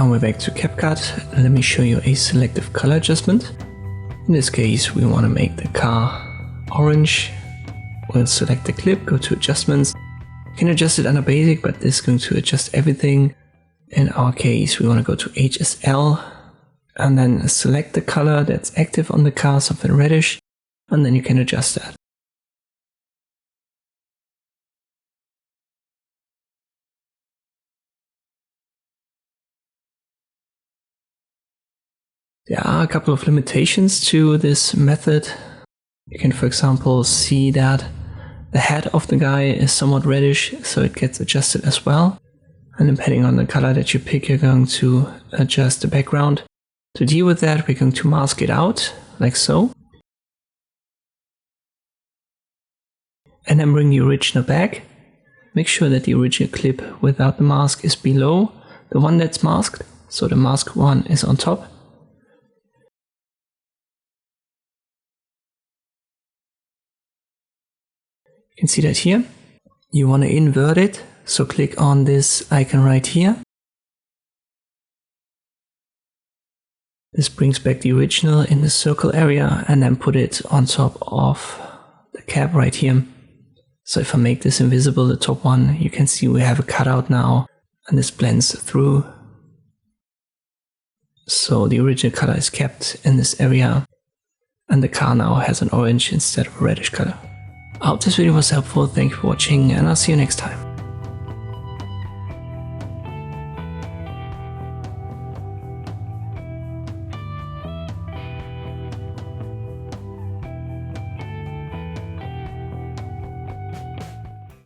And we're back to CapCut. Let me show you a selective color adjustment. In this case, we want to make the car orange. We'll select the clip, go to adjustments. You can adjust it under basic, but this is going to adjust everything. In our case, we want to go to HSL and then select the color that's active on the car, something reddish, and then you can adjust that. There are a couple of limitations to this method. You can, for example, see that the head of the guy is somewhat reddish, so it gets adjusted as well. And depending on the color that you pick, you're going to adjust the background. To deal with that, we're going to mask it out, like so. And then bring the original back. Make sure that the original clip without the mask is below the one that's masked, so the masked one is on top. You can see that here. You want to invert it, so click on this icon right here. This brings back the original in the circle area and then put it on top of the cap right here. So if I make this invisible, the top one, you can see we have a cutout now and this blends through. So the original color is kept in this area and the car now has an orange instead of a reddish color. I hope this video was helpful, thank you for watching and I'll see you next time.